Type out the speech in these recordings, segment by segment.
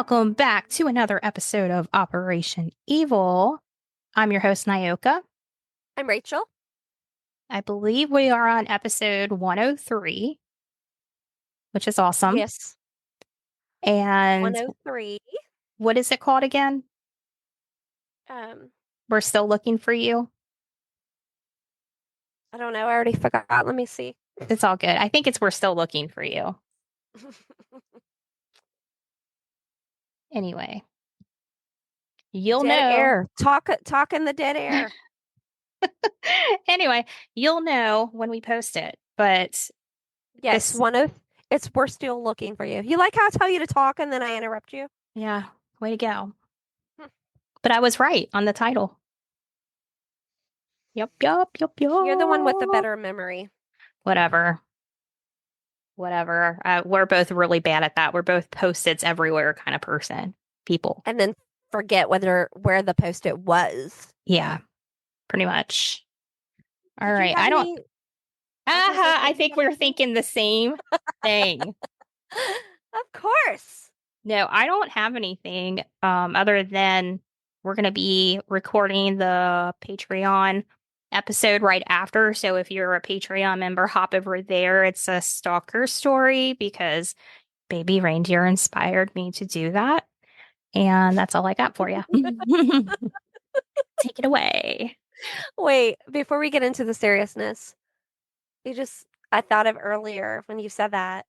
Welcome back to another episode of Operation Evil. I'm your host, Nyoka. I'm Rachel. I believe we are on episode 103, which is awesome. Yes. And 103. what is it called again? Um, We're still looking for you. I don't know. I already forgot. Let me see. It's all good. I think it's We're Still Looking for You. Anyway, you'll Dead know. air. Talk in the dead air. Anyway, you'll know when we post it. But Yes, this, 10. We're still looking for you. You like how I tell you to talk and then I interrupt you? yeah, way to go. Hmm. But I was right on the title. Yep, yep, yep, yep. You're the one with the better memory. Whatever. Whatever. We're both really bad at that. We're both post-its everywhere kind of people. And then forget where the post-it was. Yeah, pretty much. All Did you right. have I don't, any? I was gonna say, I did you think have we're any? thinking the same thing. Of course. No, I don't have anything other than we're going to be recording the Patreon episode right after. So if you're a Patreon member, hop over there. It's a stalker story because Baby Reindeer inspired me to do that. And that's all I got for you. Take it away. Wait, before we get into the seriousness, I thought of earlier when you said that.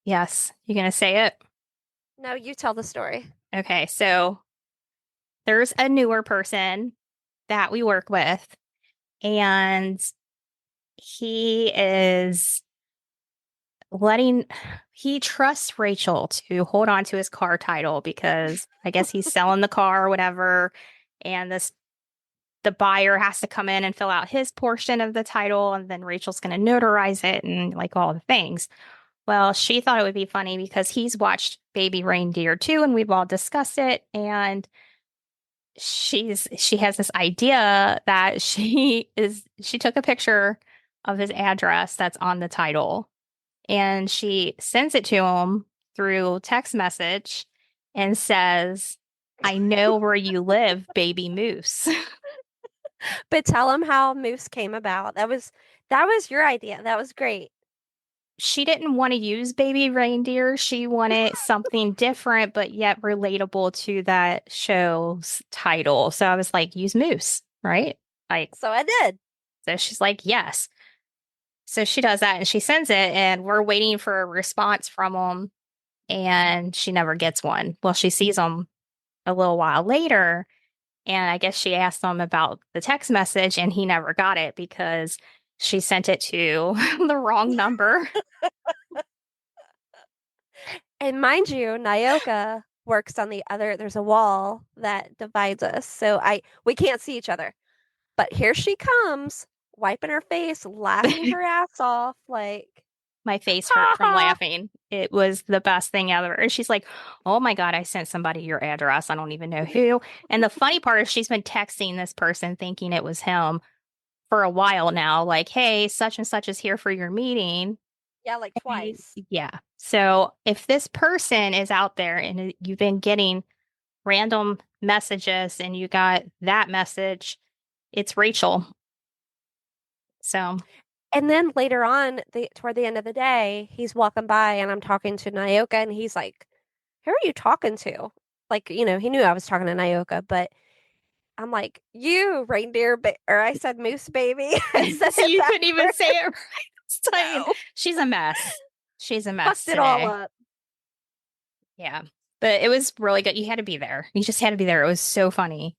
Yes, you gonna say it? No, you tell the story. Okay, so there's a newer person that we work with, and he is letting he trusts Rachel to hold on to his car title because I guess he's selling the car or whatever, and the buyer has to come in and fill out his portion of the title, and then Rachel's gonna notarize it and like all the things. Well, she thought it would be funny because he's watched Baby Reindeer too, and we've all discussed it. And she has this idea that she took a picture of his address that's on the title and she sends it to him through text message and says, "I know where you live, baby moose." But tell him how Moose came about. That was your idea. That was great. She didn't want to use baby reindeer. She wanted something different, but yet relatable to that show's title. So I was like, use moose, right? Like, So I did. so she's like, yes. So she does that and she sends it, and we're waiting for a response from him, and she never gets one. Well, she sees him a little while later, and I guess she asked him about the text message, and he never got it because she sent it to the wrong number. And mind you, Nyoka works on the other, there's a wall that divides us. So we can't see each other. But here she comes, wiping her face, laughing her ass off, like, My face hurt ha from ha. laughing. It was the best thing ever. And she's like, "Oh my God, I sent somebody your address. I don't even know who." And the funny part is she's been texting this person thinking it was him for a while now, like, "Hey, such and such is here for your meeting." Yeah, like twice. Yeah. So if this person is out there and you've been getting random messages and you got that message, it's Rachel. So And then later on, toward the end of the day, he's walking by and I'm talking to Nyoka and he's like, who are you talking to? Like, he knew I was talking to Nyoka, but I'm like, you reindeer, or I said moose baby. I said so it you couldn't even say backwards. it right this time. No, She's a mess. She's a mess fucked it all today. up. Yeah. But it was really good. You had to be there. You just had to be there. It was so funny.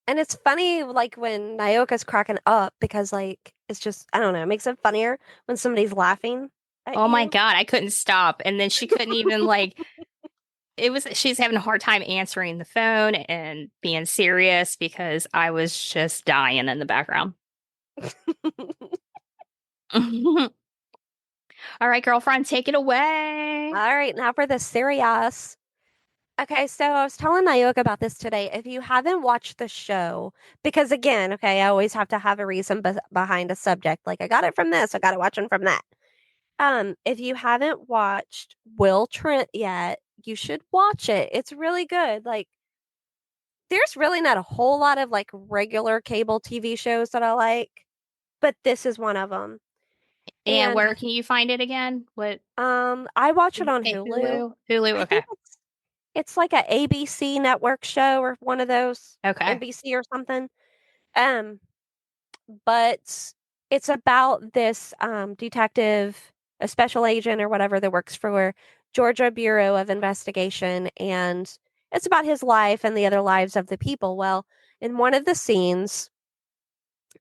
And it's funny, like when Nyoka's cracking up because, like, it's just, I don't know, it makes it funnier when somebody's laughing at Oh my you. God, I couldn't stop. And then she couldn't even like she's having a hard time answering the phone and being serious because I was just dying in the background. All right, girlfriend, take it away. All right, now for the serious. Okay, so I was telling Nayoka about this today. If you haven't watched the show, because again, okay, I always have to have a reason behind a subject. Like I got it from this, I got it watching from that. If you haven't watched Will Trent yet, you should watch it. It's really good. Like, there's really not a whole lot of like regular cable TV shows that I like, but this is one of them. And And where can you find it again? What? I watch it on Okay, Hulu. Hulu. Hulu. I Okay. think it's like a ABC network show or one of those, Okay. NBC or something. Um, but it's about this detective, a special agent or whatever that works for Georgia Bureau of Investigation, and it's about his life and the other lives of the people. Well, in one of the scenes,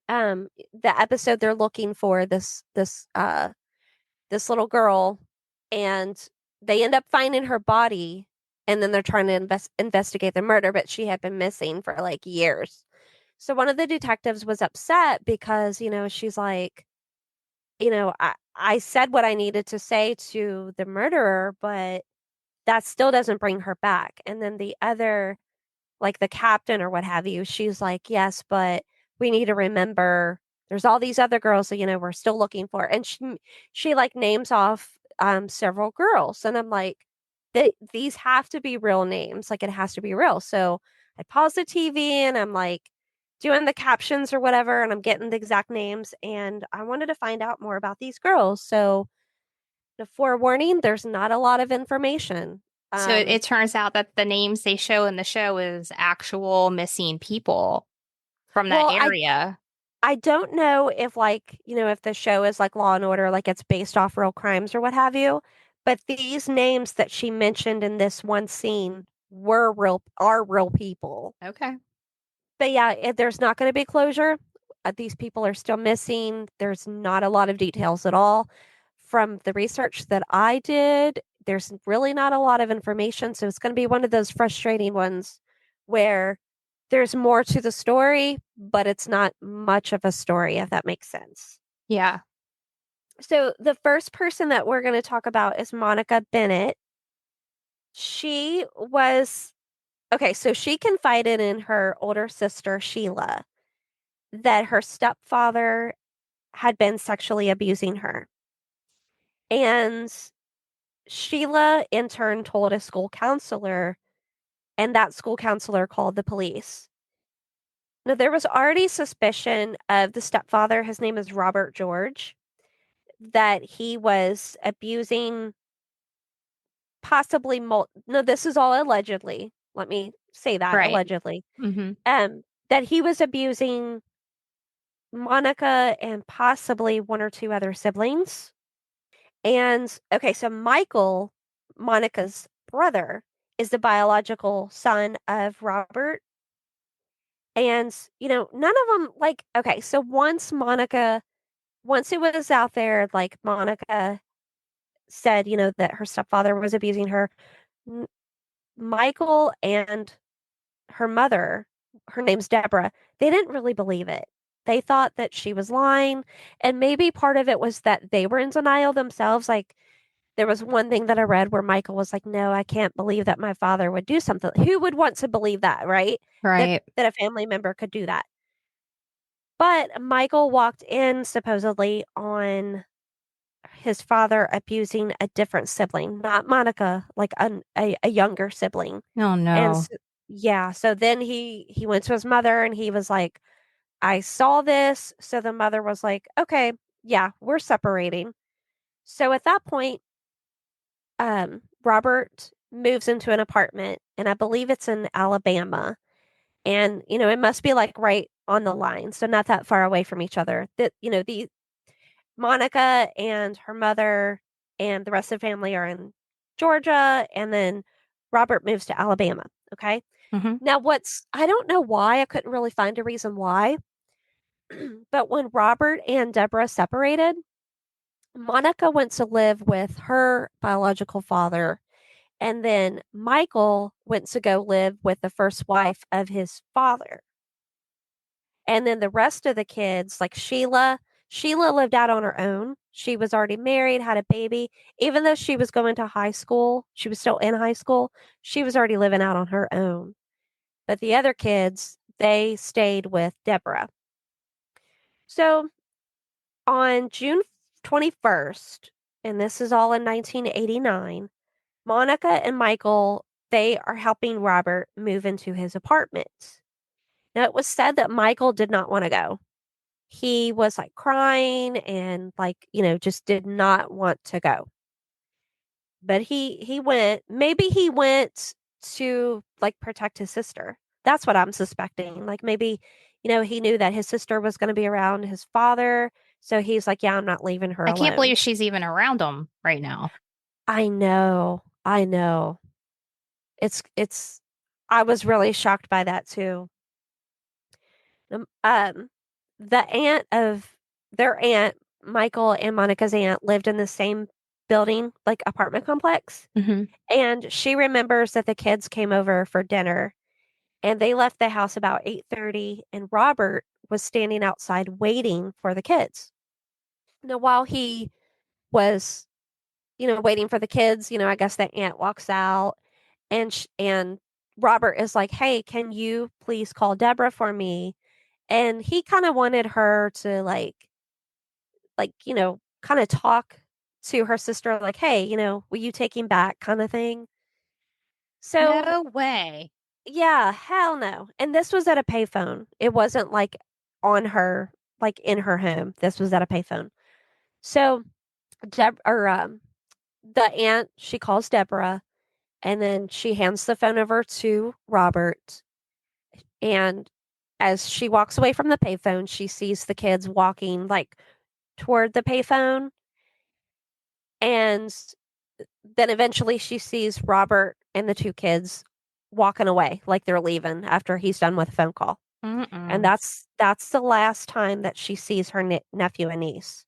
the episode they're looking for this little girl, and they end up finding her body, and then they're trying to investigate the murder, but she had been missing for like years. So one of the detectives was upset because, she's like, I said what I needed to say to the murderer, but that still doesn't bring her back. And then the other, like the captain or what have you, she's like, yes, but we need to remember there's all these other girls that, we're still looking for. And she like names off several girls. And I'm like, these have to be real names. Like it has to be real. So I pause the TV and I'm like doing the captions or whatever, and I'm getting the exact names. And I wanted to find out more about these girls. So the forewarning, there's not a lot of information. So it turns out that the names they show in the show is actual missing people from that well, I area. I don't know if like, if the show is like Law and Order, like it's based off real crimes or what have you, but these names that she mentioned in this one scene are real people. Okay. But yeah, there's not going to be closure. These people are still missing. There's not a lot of details at all. From the research that I did, there's really not a lot of information. So it's going to be one of those frustrating ones where there's more to the story, but it's not much of a story, if that makes sense. Yeah. So the first person that we're going to talk about is Monica Bennett. She was okay, so she confided in her older sister, Sheila, that her stepfather had been sexually abusing her. And Sheila, in turn, told a school counselor, and that school counselor called the police. Now, there was already suspicion of the stepfather. His name is Robert George, that he was abusing possibly no, this is all allegedly. Let me say that Right. allegedly. Hmm. That he was abusing Monica and possibly one or two other siblings. And okay, so Michael, Monica's brother, is the biological son of Robert. And, none of them like, okay, so once it was out there, like Monica said, that her stepfather was abusing her, Michael and her mother, her name's Deborah, they didn't really believe it. They thought that she was lying. And maybe part of it was that they were in denial themselves. Like, there was one thing that I read where Michael was like, no, I can't believe that my father would do something. Who would want to believe that, right? That Right. that a family member could do that. But Michael walked in supposedly on his father abusing a different sibling, not Monica, like a younger sibling. Oh And no. yeah, so then he went to his mother and he was like, I saw this. So the mother was like, okay, yeah, we're separating. So at that point, Robert moves into an apartment, and I believe it's in Alabama. And, it must be like right on the line, so not that far away from each other. That, the Monica and her mother and the rest of the family are in Georgia, and then Robert moves to Alabama. Okay. Hmm. Now, I don't know why, I couldn't really find a reason why, but when Robert and Deborah separated, Monica went to live with her biological father, and then Michael went to go live with the first wife of his father. And then the rest of the kids, like Sheila lived out on her own. She was already married, had a baby. Even though she was going to high school, she was still in high school, she was already living out on her own. But the other kids, they stayed with Deborah. So on June 21st, and this is all in 1989, Monica and Michael, they are helping Robert move into his apartment. Now, it was said that Michael did not want to go. He was like crying and like, just did not want to go. But he went. Maybe he went to like protect his sister. That's what I'm suspecting. Like maybe, he knew that his sister was going to be around his father, so he's like, yeah, I'm not leaving her I can't alone. believe she's even around him right now. I know. I know. It's I was really shocked by that too. Um, um, the aunt of their aunt, Michael and Monica's aunt, lived in the same building, like apartment complex. Hmm. And she remembers that the kids came over for dinner and they left the house about 8:30 and Robert was standing outside waiting for the kids. Now, while he was, waiting for the kids, I guess the aunt walks out and Robert is like, "Hey, can you please call Deborah for me?" And he kind of wanted her to kind of talk to her sister like, "Hey, will you take him back?" kind of thing. So, No way. yeah, hell no. And this was at a payphone. It wasn't like on her, like in her home. This was at a payphone. So, the aunt, she calls Deborah and then she hands the phone over to Robert. And as she walks away from the payphone, she sees the kids walking like toward the payphone. And then eventually she sees Robert and the two kids walking away like they're leaving after he's done with a phone call. And Mm-mm. that's the last time that she sees her nephew and niece.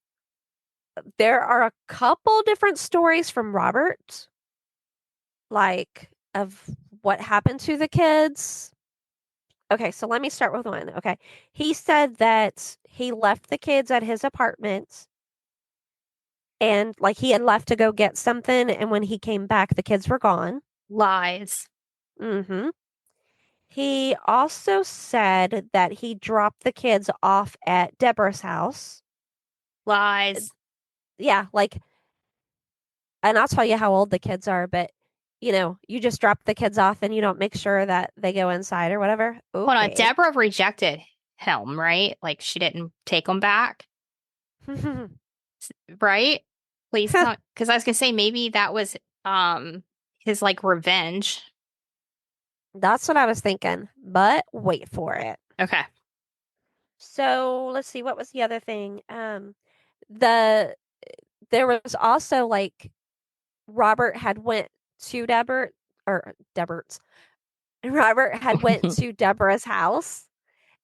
There are a couple different stories from Robert, like of what happened to the kids. Okay, so let me start with one. Okay. He said that he left the kids at his apartment and like he had left to go get something and when he came back the kids were gone. Lies. Mhm. He also said that he dropped the kids off at Deborah's house. Lies. Yeah, like, and I'll tell you how old the kids are, but you just drop the kids off and you don't make sure that they go inside or whatever. Hold on. Okay. Deborah rejected him, right? Like she didn't take him back, right? Please tell, because I was gonna say maybe that was his like revenge. That's what I was thinking, but wait for it. Okay. So let's see, what was the other thing? The there was also like Robert had went to Deborah's. Robert had went to Deborah's house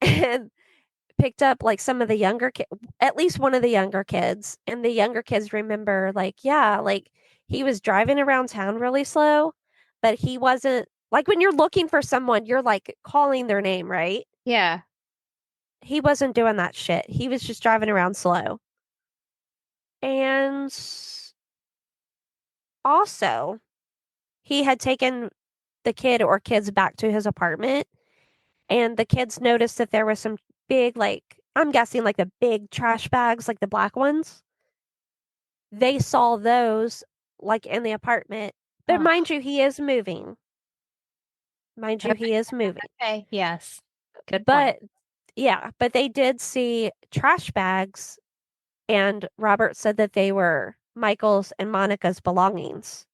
and picked up like some of the younger kids, at least one of the younger kids. And the younger kids remember, like, yeah, like he was driving around town really slow, but he wasn't like when you're looking for someone, you're like calling their name, right? Yeah. He wasn't doing that shit. He was just driving around slow. And also, he had taken the kid or kids back to his apartment, and the kids noticed that there was some big, like, I'm guessing like the big trash bags, like the black ones. They saw those like in the apartment. But Oh, mind you, he is moving. Mind you, okay. he is moving. Okay. Yes. Good point. But yeah, but they did see trash bags, and Robert said that they were Michael's and Monica's belongings.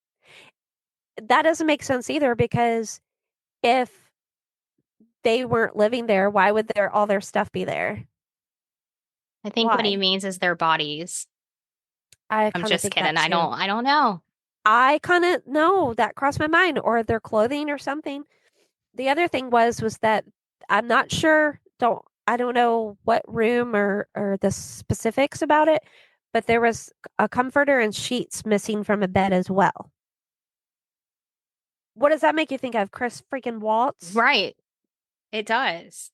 That doesn't make sense either because if they weren't living there, why would all their stuff be there? I think what he Why? means is their bodies. I I'm kind of just think that kidding. too. I don't know. I kind of know that crossed my mind, or their clothing or something. The other thing was that I'm not sure. I don't know what room or the specifics about it, but there was a comforter and sheets missing from a bed as well. What does that make you think of, Chris freaking Waltz? Right. It does.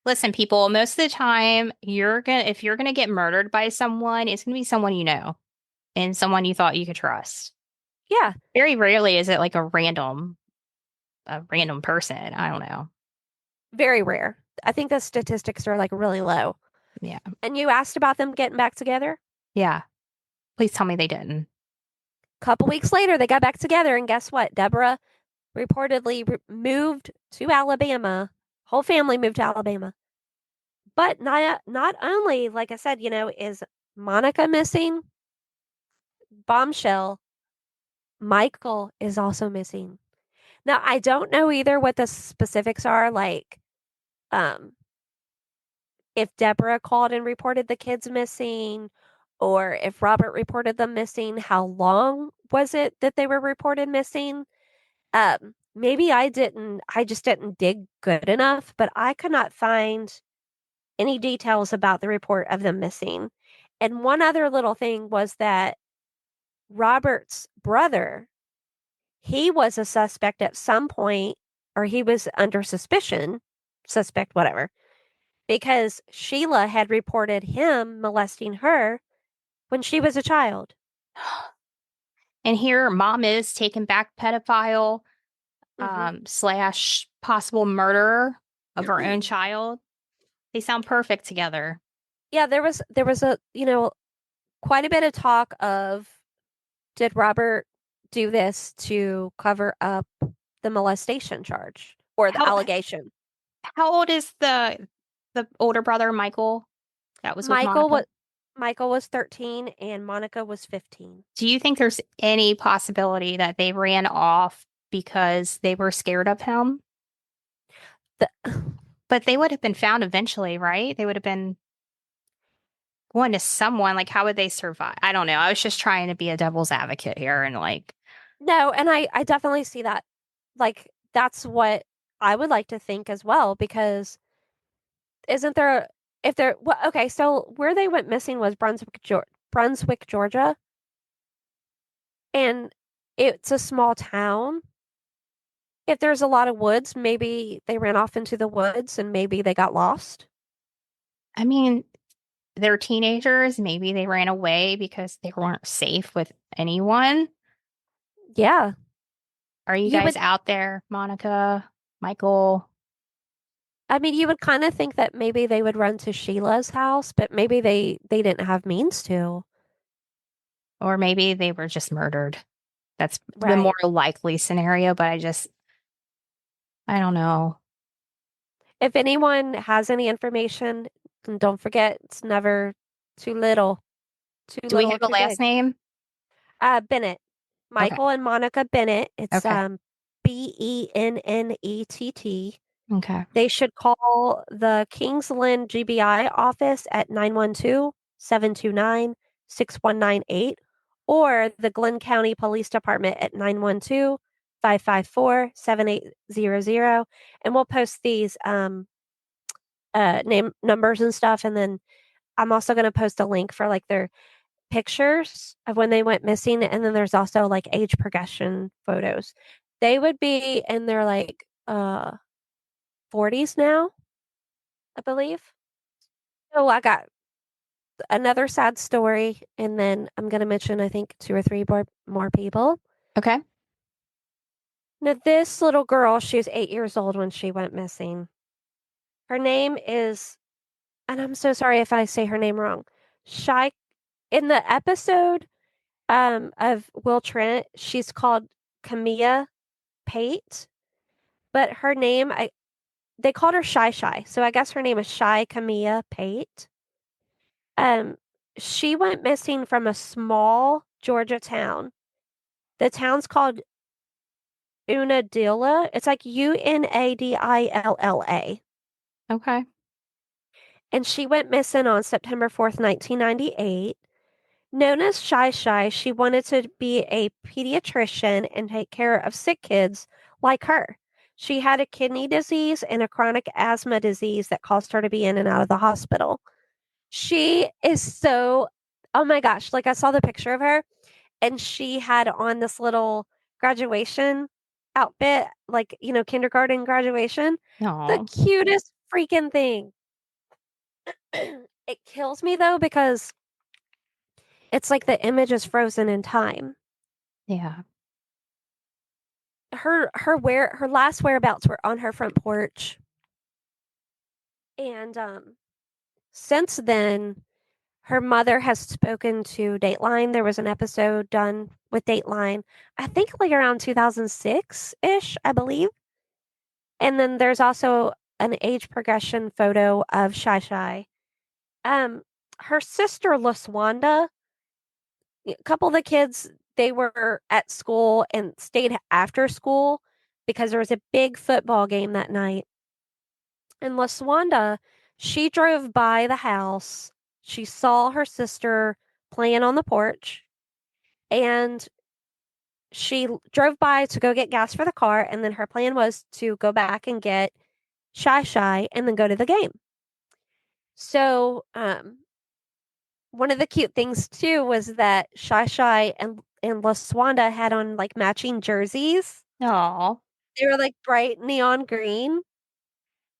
Listen, people, most of the time if you're gonna get murdered by someone, it's gonna be someone you know and someone you thought you could trust. Yeah, Very rarely is it like a random person. I don't know. very rare. I think the statistics are like really low. Yeah. And you asked about them getting back together? Yeah. Please tell me they didn't. Couple weeks later, they got back together, and guess what? Deborah reportedly moved to Alabama. Whole family moved to Alabama. But not only, like I said, is Monica missing, bombshell, Michael is also missing. Now, I don't know either what the specifics are, like um if Deborah called and reported the kids missing, or if Robert reported them missing, how long was it that they were reported missing? Maybe I just didn't dig good enough, but I could not find any details about the report of them missing. And one other little thing was that Robert's brother, he was a suspect at some point, or he was under suspicion, suspect, whatever, because Sheila had reported him molesting her when she was a child. And here, mom is taken back pedophile Hmm. slash possible murderer of her own child. They sound perfect together. Yeah, there was a quite a bit of talk of, did Robert do this to cover up the molestation charge or the How allegation? how old is the older brother, Michael, that was with Michael Monica? was Michael was 13 and Monica was 15. Do you think there's any possibility that they ran off because they were scared of him? The, But they would have been found eventually, right? They would have been going to someone. Like, how would they survive? I don't know. I was just trying to be a devil's advocate here and like, no, and I definitely see that. Like that's what I would like to think as well, because isn't there, if there, well, okay, so where they went missing was Brunswick, Georgia, and it's a small town. If there's a lot of woods, maybe they ran off into the woods and maybe they got lost. I mean, they're teenagers. Maybe they ran away because they weren't safe with anyone. Yeah. Are you You guys would, out there, Monica, Michael? I mean, you would kind of think that maybe they would run to Sheila's house, but maybe they didn't have means to. Or maybe they were just murdered. That's the more Right. likely scenario, but I don't know. If anyone has any information, and don't forget, it's never too little, too Do we little have or a too last big. name? Bennett, Okay. Michael and Monica Bennett. It's Okay. Bennett. Okay. They should call the Kingsland GBI office at 912-729-6198, or the Glenn County Police Department at 912-554-7800. And we'll post these name numbers and stuff. And then I'm also going to post a link for like their pictures of when they went missing. And then there's also like age progression photos. They would be in their like 40s now, I believe. So I got another sad story, and then I'm going to mention, I think, two or three more people. Okay. Now, this little girl, she was 8 years old when she went missing. Her name is, and I'm so sorry if I say her name wrong, Shy. In the episode of Will Trent, she's called Camilla Pate, but her name, they called her Shy Shy. So I guess her name is Shy Camilla Pate. Um, she went missing from a small Georgia town. The town's called Unadilla. It's like Unadilla. Okay. And she went missing on September 4th, 1998. Known as Shy Shy, she wanted to be a pediatrician and take care of sick kids like her. She had a kidney disease and a chronic asthma disease that caused her to be in and out of the hospital. She is so, oh my gosh, like I saw the picture of her, and she had on this little graduation outfit, like, kindergarten graduation. The No. cutest freaking thing. It kills me though, because it's like the image is frozen in time. Yeah. Her last whereabouts were on her front porch. And since then, her mother has spoken to Dateline. There was an episode done with Dateline. I think like around 2006-ish, I believe. And then there's also an age progression photo of Shy Shy. Um, Her sister LaSwanda, a couple of the kids, they were at school and stayed after school because there was a big football game that night. And LaSwanda, she drove by the house. She saw her sister playing on the porch, and she drove by to go get gas for the car. And then her plan was to go back and get Shy Shy and then go to the game. So, one of the cute things too was that Shy Shy and LaSwanda had on like matching jerseys. Oh, They were like bright neon green.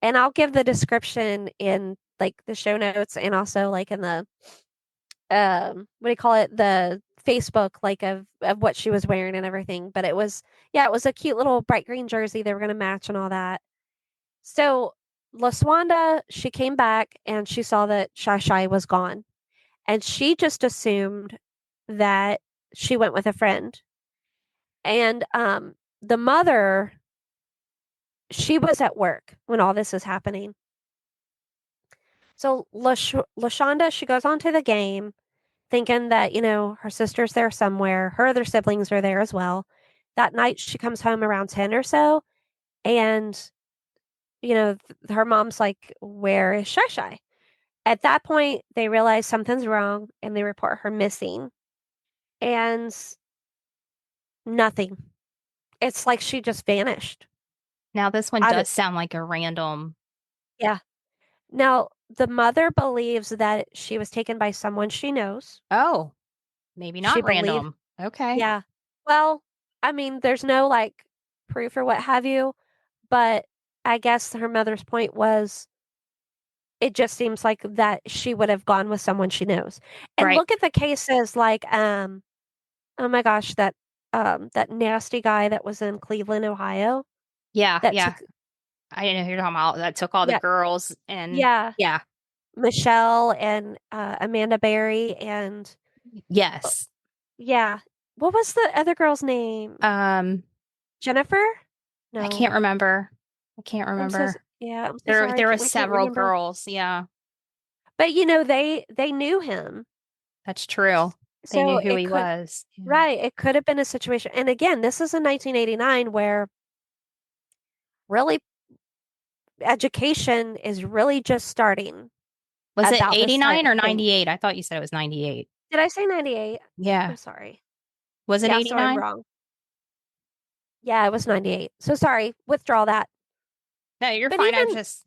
And I'll give the description in like the show notes and also like in the what do you call it? The Facebook like of what she was wearing and everything. But it was, yeah, it was a cute little bright green jersey they were gonna match and all that. So LaSwanda, she came back and she saw that Shy Shy was gone. And she just assumed that she went with a friend. And the mother, she was at work when all this is happening. So LaShonda, she goes on to the game thinking that, her sister's there somewhere. Her other siblings are there as well. That night, she comes home around 10 or so. And, her mom's like, where is Shy Shy? At that point, they realize something's wrong and they report her missing. And nothing. It's like she just vanished. now this one I don't, does sound like a random. yeah. Now, the mother believes that she was taken by someone she knows. Oh, maybe She not believed, random. Okay. yeah. Well, I mean, there's no like proof or what have you, but I guess her mother's point was it just seems like that she would have gone with someone she knows. And Right. look at the cases like oh my gosh, that nasty guy that was in Cleveland, Ohio Yeah. that Yeah. took, I didn't know who you're talking about. That took all the yeah, girls and yeah, yeah. Michelle and Amanda Berry and Yes. yeah. What was the other girl's name? Um, Jennifer? I No. can't remember. I can't I'm so remember. yeah, I'm so There sorry. there was We can't several remember. girls. Yeah, But they knew him. that's true. They knew So who it he could was. Yeah. right, it could have been a situation. And again, this is in 1989 where really education is really just starting Was it about this type 89 of or thing. 98? I thought you said it was 98. Did I say 98? Yeah. I'm sorry. Was it Yeah, so I'm 89? wrong. Yeah, it was 98. So sorry. Withdraw that. No, you're But fine. I even just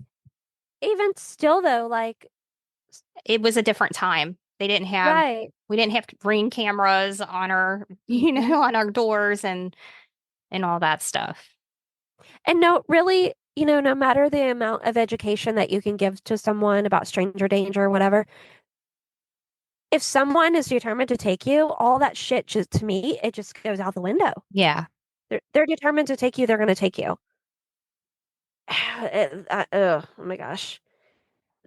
even still though, like it was a different time. right. We didn't have Ring cameras on our, Mm-mm. on our doors and all that stuff. And no, really, no matter the amount of education that you can give to someone about stranger danger or whatever, if someone is determined to take you, all that shit just to me, it just goes out the window. Yeah. They're determined to take you, they're going to take you. Oh my gosh.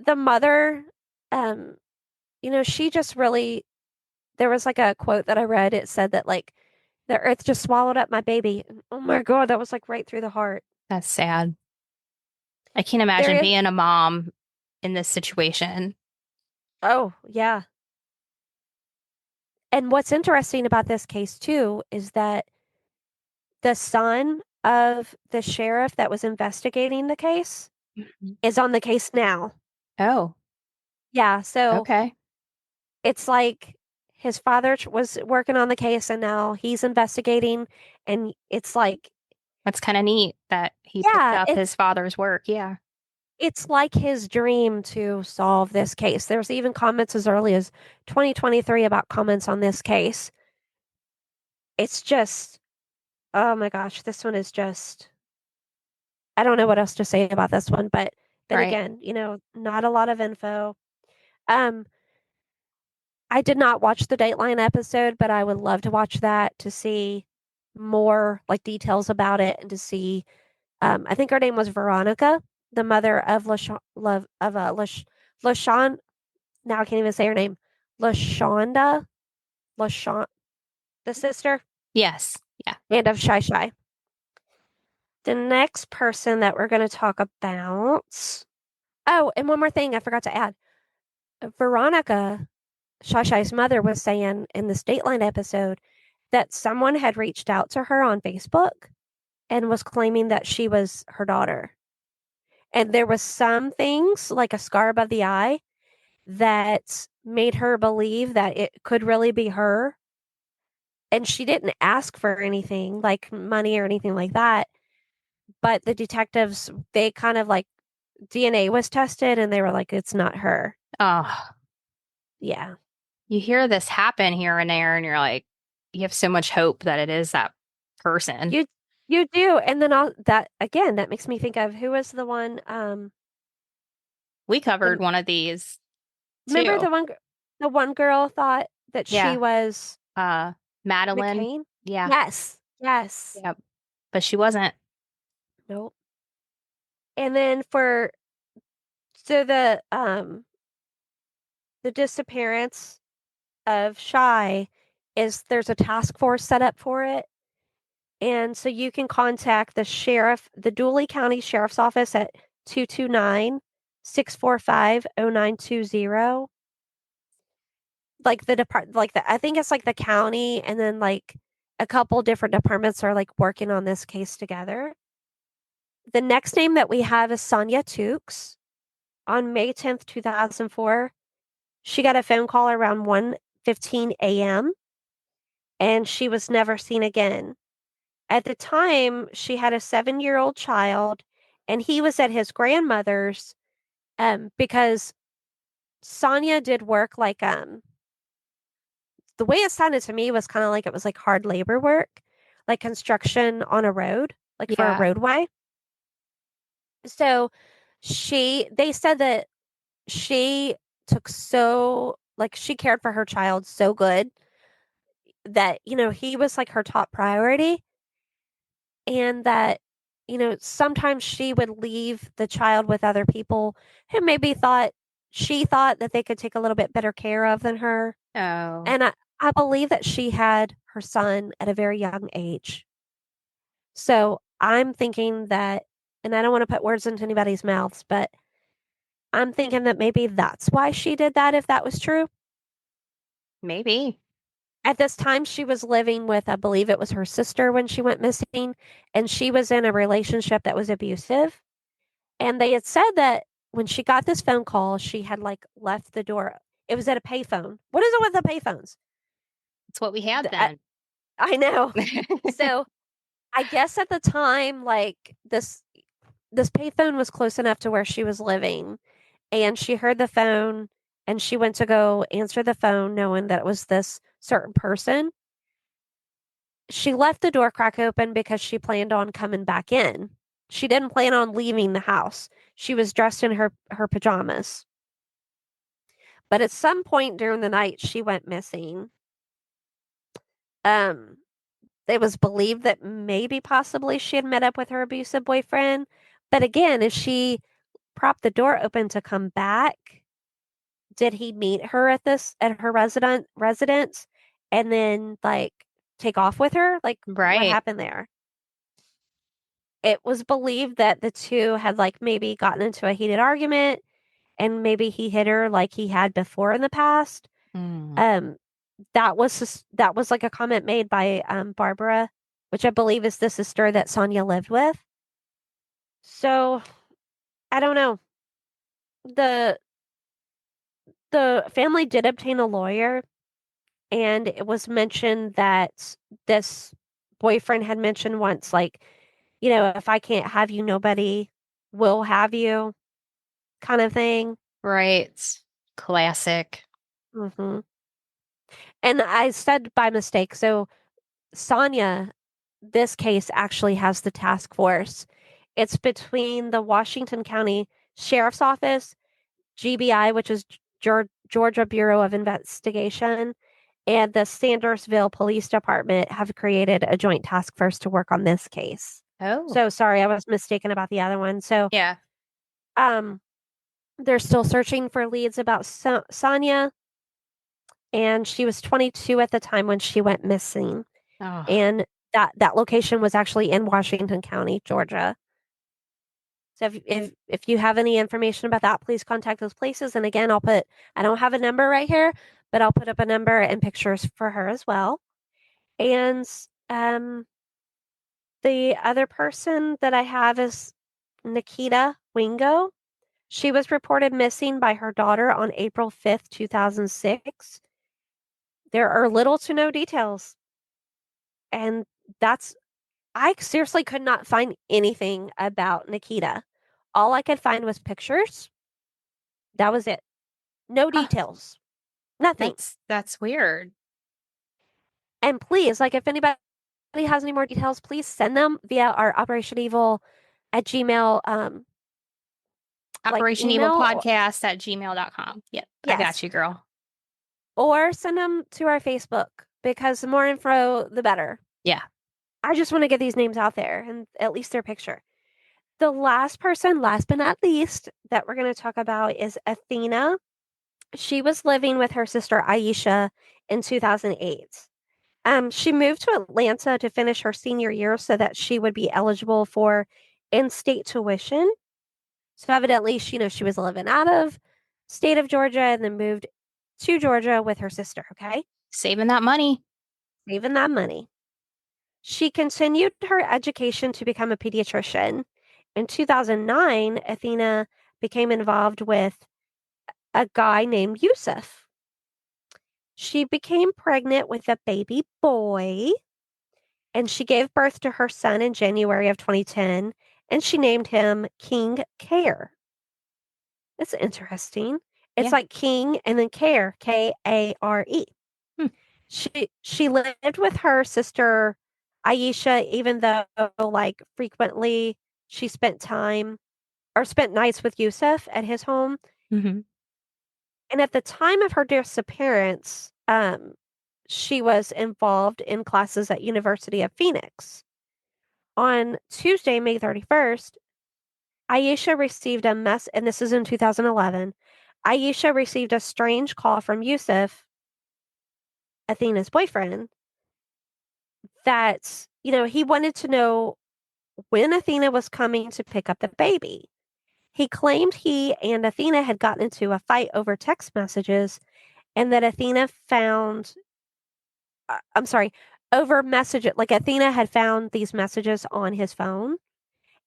The mother, um, she just really, there was like a quote that I read. It said that like the earth just swallowed up my baby. Oh my God, that was like right through the heart. That's sad. I can't There imagine is, being a mom in this situation. oh yeah. And what's interesting about this case too is that the son of the sheriff that was investigating the case Mhm. is on the case now. Oh, Yeah, so okay. it's like his father was working on the case and now he's investigating and it's like That's kind of neat that he picked yeah, up his father's work. Yeah. it's like his dream to solve this case. There's even comments as early as 2023 about comments on this case. It's just oh my gosh, this one is just I don't know what else to say about this one, but Right. again, not a lot of info. Um, I did not watch the Dateline episode, but I would love to watch that to see more like details about it and to see. I think her name was Veronica, the mother of LaShawn. Now I can't even say her name. LaShonda. LaShawn. the sister, Yes. Yeah. and of Shy Shy. The next person that we're going to talk about. Oh, and one more thing I forgot to add. Veronica, Shy Shy's mother, was saying in the Dateline episode that someone had reached out to her on Facebook and was claiming that she was her daughter. And there was some things like a scar above the eye that made her believe that it could really be her. And she didn't ask for anything like money or anything like that. But the detectives, they kind of like DNA was tested and they were like, it's not her. Oh, Yeah. you hear this happen here and there, and you're like, you have so much hope that it is that person. You you do. And then all that again, that makes me think of who was the one We covered the one of these remember too. the one girl thought that she Yeah. was Madeline. McCain? Yeah. Yes. Yes. Yep. But she wasn't. Nope. And then for so the disappearance of Shy is there's a task force set up for it. And so you can contact the Dooley County Sheriff's Office at 229-645-0920. Like I think it's like the county and then like a couple different departments are like working on this case together. The next name that we have is Sonia Tukes. On May 10th, 2004, she got a phone call around 1:15 a.m. and she was never seen again. At the time, she had a 7-year-old child, and he was at his grandmother's because Sonia did work like the way it sounded to me was kind of like it was like hard labor work, like construction on a road, like for a Yeah. roadway. So they said that she took so like she cared for her child so good that he was like her top priority, and that sometimes she would leave the child with other people who maybe thought that they could take a little bit better care of than her. Oh, And I believe that she had her son at a very young age. So I'm thinking that, and I don't want to put words into anybody's mouths, but I'm thinking that maybe that's why she did that, if that was true. maybe. At this time, she was living with, I believe it was her sister when she went missing, and she was in a relationship that was abusive. And they had said that when she got this phone call, she had like left the door. It was at a payphone. What is it with the payphones? It's what we had I, then. I know. So I guess at the time, like this payphone was close enough to where she was living, and she heard the phone, and she went to go answer the phone, knowing that it was this certain person. She left the door crack open because she planned on coming back in. She didn't plan on leaving the house. She was dressed in her pajamas. But at some point during the night, she went missing. Um, it was believed that maybe possibly she had met up with her abusive boyfriend. But again, if she propped the door open to come back, did he meet her at her residence and then like take off with her? Like what Right. happened there? It was believed that the two had like maybe gotten into a heated argument and maybe he hit her like he had before in the past. Mm. Um, that was like a comment made by Barbara, which I believe is the sister that Sonia lived with. So I don't know. The the family did obtain a lawyer, and it was mentioned that this boyfriend had mentioned once, like, if I can't have you, nobody will have you, kind of thing. Right. Classic. hmm And I said by mistake. So Sonia, this case actually has the task force. It's between the Washington County Sheriff's Office, GBI, which is Georgia Bureau of Investigation, and the Sandersville Police Department have created a joint task force to work on this case. Oh, So sorry, I was mistaken about the other one. So yeah. um they're still searching for leads about Sonia. and she was 22 at the time when she went missing. Oh, And that location was actually in Washington County, Georgia. So if you have any information about that, please contact those places. And again, I don't have a number right here, but I'll put up a number and pictures for her as well. And um, the other person that I have is Nikita Wingo. She was reported missing by her daughter on April 5th, 2006. There are little to no details. And that's, I seriously could not find anything about Nikita. All I could find was pictures. That was it. No huh. details. Nothing. That's weird. And please, like, if anybody has any more details, please send them via our Operation Evil at Gmail, like Operation Evil email. Podcast at gmail.com. Yep, I got Yes. you, girl. Or send them to our Facebook because the more info, the better. Yeah. I just want to get these names out there and at least their picture. The last person, last but not least, that we're going to talk about is Athena. She was living with her sister Aisha in 2008. She moved to Atlanta to finish her senior year so that she would be eligible for in-state tuition. So evidently, she was living out of state of Georgia and then moved to Georgia with her sister, okay? Saving that money. Saving that money. She continued her education to become a pediatrician. In 2009, Athena became involved with a guy named Yusuf. She became pregnant with a baby boy, and she gave birth to her son in January of 2010, and she named him King Care. That's interesting. It's Yeah. like King and then Care, Kare. Hmm. She lived with her sister Aisha, even though like frequently she spent nights with Yusuf at his home. Mm-hmm. And at the time of her disappearance, she was involved in classes at University of Phoenix. On Tuesday, May 31st, Aisha received a mess, and this is in 2011. Aisha received a strange call from Yusuf, Athena's boyfriend, that, he wanted to know when Athena was coming to pick up the baby. He claimed he and Athena had gotten into a fight over text messages and that Athena found, I'm sorry, over message, like Athena had found these messages on his phone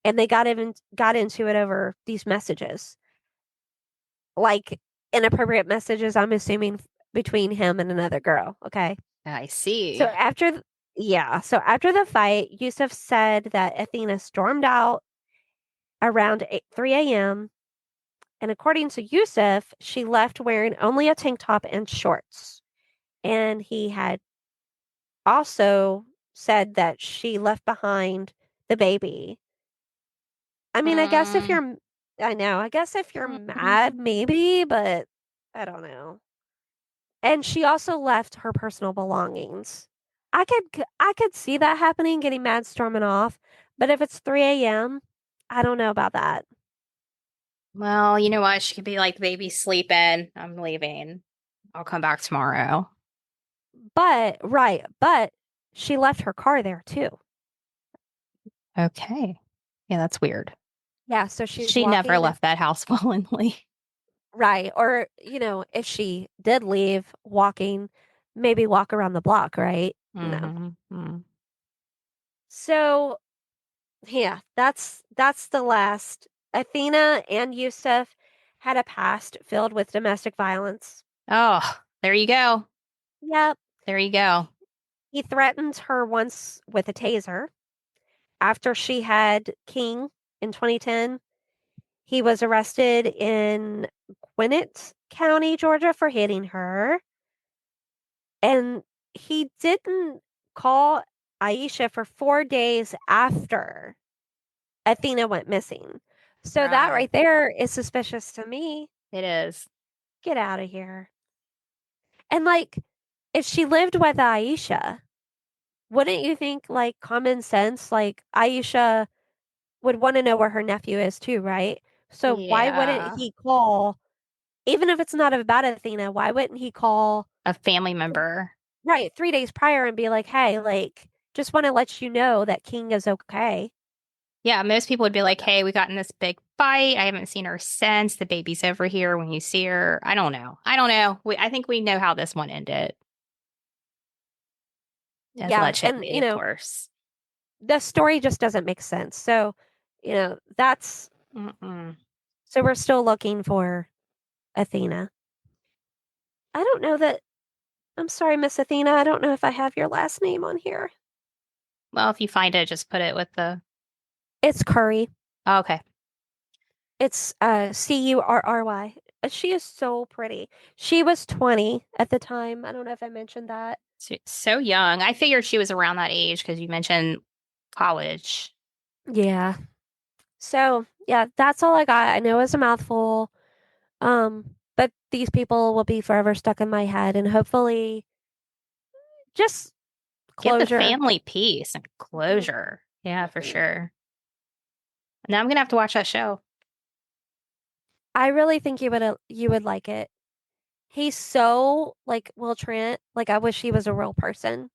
and they got into it over these messages, like inappropriate messages, I'm assuming between him and another girl. Okay. I So see. after the fight, Yusuf said that Athena stormed out around 3 a.m. And according to Yusuf, she left wearing only a tank top and shorts. And he had also said that she left behind the baby. I mean, Mm, I guess if you're mm, mad, maybe, but I don't know. And she also left her personal belongings. I could see that happening, getting mad, storming off. But if it's 3 a.m., I don't know about that. well, you know what? She could be like, baby, sleeping. I'm leaving. I'll come back tomorrow. But she left her car there too. Okay. Yeah, that's weird. Yeah, so she's She never walking. left that house willingly. Right. Or, if she did leave walking, maybe walk around the block, right? No. Mm-hmm. So, yeah, that's the last. Athena and Yusuf had a past filled with domestic violence. Oh, there you go. Yep. There you go. He threatened her once with a taser. After she had King in 2010, he was arrested in Gwinnett County, Georgia for hitting her. And he didn't call Aisha for 4 days after Athena went missing. So that Right. right there is suspicious to me. It is. Get out of here. And like, if she lived with Aisha, wouldn't you think, like, common sense, like, Aisha would want to know where her nephew is too, right? So why wouldn't Yeah. he call, even if it's not about Athena, why wouldn't he call a family member. right, 3 days prior and be like, hey, like, just want to let you know that King is okay. Yeah, most people would be like, "Hey, we got in this big fight. I haven't seen her since. The baby's over here when you see her." I don't know. I don't know. I think we know how this one ended. Yeah, Allegedly, and of course. the story just doesn't make sense. So, that's Mm-mm. so we're still looking for Athena. I don't know that. I'm sorry, Miss Athena. I don't know if I have your last name on here. Well, if you find it, just put it with the. It's Curry. Oh, okay. It's Curry. She is so pretty. She was 20 at the time. I don't know if I mentioned that. So young. I figured she was around that age because you mentioned college. Yeah. So, yeah, that's all I got. I know it's a mouthful. But these people will be forever stuck in my head and hopefully just Give the closure. family peace and Mhm. closure. Yeah, for sure. Now I'm gonna have to watch that show. I really think you would like it. He's so like Will Trent. Like I wish he was a real person.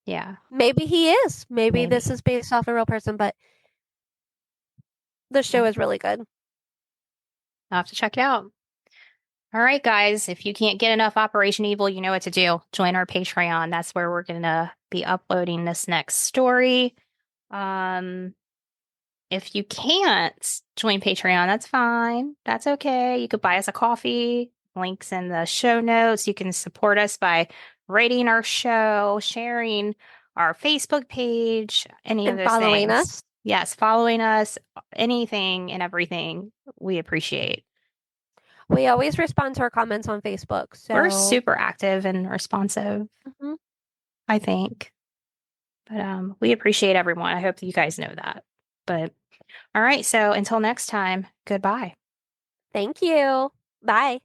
Yeah, Maybe he is. Maybe this maybe. is based off a real person, but the show is really good. I'll have to check it out. All right, guys. If you can't get enough Operation Evil, you know what to do. Join our Patreon. That's where we're gonna be uploading this next story. Um, if you can't join Patreon, that's fine. That's okay. You could buy us a coffee. Links in the show notes. You can support us by rating our show, sharing our Facebook page, any of And those following things. us. Yes, following us, anything and everything we appreciate. We always respond to our comments on Facebook. We're So, super active and responsive, mhm. I think. But we appreciate everyone. I hope you guys know that. But all right, so until next time, goodbye. Thank you. Bye.